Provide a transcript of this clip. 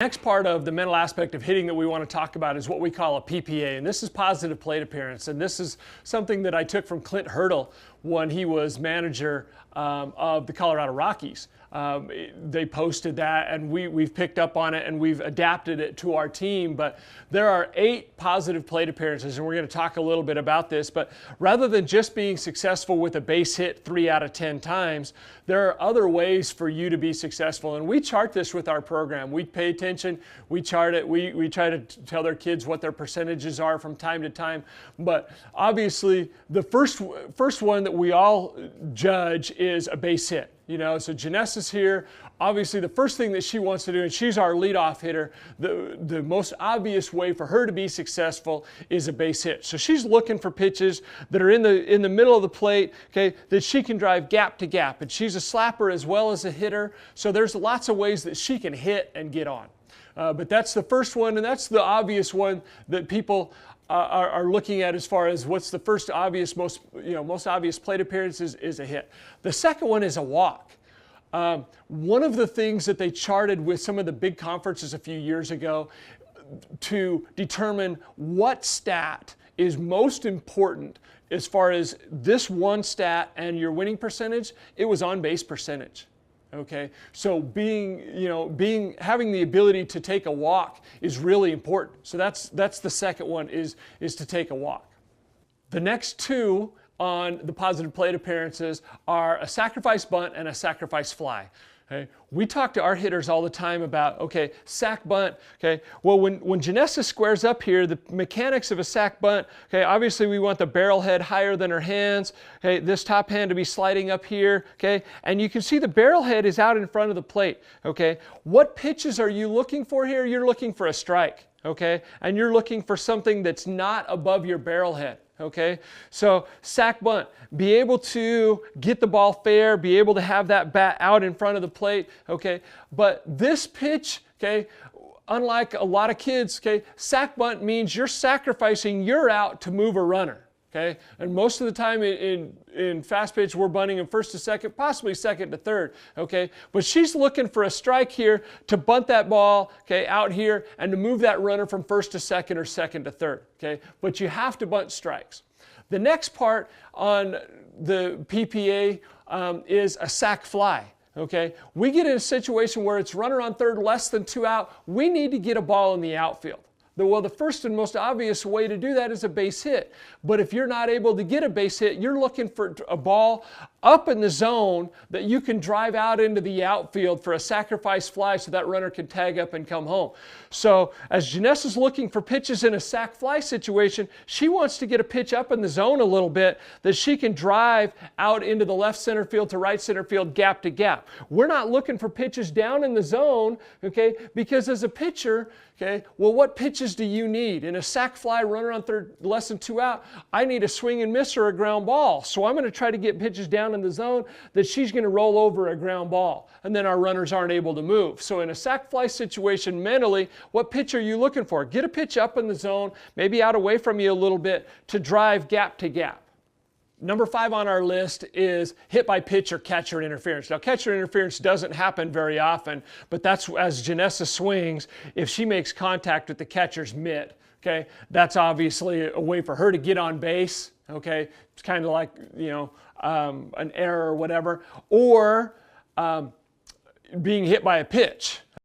Next part of the mental aspect of hitting that we want to talk about is what we call a PPA, and this is positive plate appearance. And this is something that I took from Clint Hurdle when he was manager of the Colorado Rockies. They posted that, and we've picked up on it and we've adapted it to our team. But there are 8 positive plate appearances, and we're going to talk a little bit about this. But rather than just being successful with a base hit 3 out of 10 times, there are other ways for you to be successful. And we chart this with our program. We pay attention, we chart it, we try to tell their kids what their percentages are from time to time. But obviously, the first one that we all judge is a base hit. You know, so Janessa's here. Obviously, the first thing that she wants to do, and she's our leadoff hitter, the most obvious way for her to be successful is a base hit. So she's looking for pitches that are in the middle of the plate, okay, that she can drive gap to gap. And she's a slapper as well as a hitter. So there's lots of ways that she can hit and get on. But that's the first one, and that's the obvious one that people are looking at as far as what's the first obvious, most obvious plate appearance is a hit. The second one is a walk. One of the things that they charted with some of the big conferences a few years ago to determine what stat is most important as far as this one stat and your winning percentage, it was on base percentage. Okay, so having the ability to take a walk is really important. So that's the second one is to take a walk. The next 2 on the positive plate appearances are a sacrifice bunt and a sacrifice fly. Okay? We talk to our hitters all the time about, okay, sac bunt, okay, well when Janessa squares up here, the mechanics of a sac bunt, okay, obviously we want the barrel head higher than her hands, okay, this top hand to be sliding up here, okay, and you can see the barrel head is out in front of the plate, okay. What pitches are you looking for here? You're looking for a strike, okay, and you're looking for something that's not above your barrel head. Okay, so sac bunt, be able to get the ball fair, be able to have that bat out in front of the plate, okay, but this pitch, okay, unlike a lot of kids, okay, sac bunt means you're sacrificing your out to move a runner, okay, and most of the time in fast pitch we're bunting in first to second, possibly second to third, okay, but she's looking for a strike here to bunt that ball, okay, out here and to move that runner from first to second or second to third, okay, but you have to bunt strikes. The next part on the PPA is a sac fly. Okay, we get in a situation where it's runner on third, less than 2 out. We need to get a ball in the outfield. Well, the first and most obvious way to do that is a base hit. But if you're not able to get a base hit, you're looking for a ball up in the zone that you can drive out into the outfield for a sacrifice fly so that runner can tag up and come home. So as Janessa's looking for pitches in a sac fly situation, she wants to get a pitch up in the zone a little bit that she can drive out into the left center field to right center field, gap to gap. We're not looking for pitches down in the zone, okay, because as a pitcher, okay, well, what pitches do you need? In a sac fly, runner on third, less than 2 out, I need a swing and miss or a ground ball. So I'm going to try to get pitches down in the zone that she's going to roll over a ground ball. And then our runners aren't able to move. So in a sac fly situation, mentally, what pitch are you looking for? Get a pitch up in the zone, maybe out away from you a little bit to drive gap to gap. Number 5 on our list is hit by pitch or catcher interference. Now, catcher interference doesn't happen very often, but that's as Janessa swings, if she makes contact with the catcher's mitt, okay, that's obviously a way for her to get on base, okay? It's kind of like, an error or whatever, or being hit by a pitch.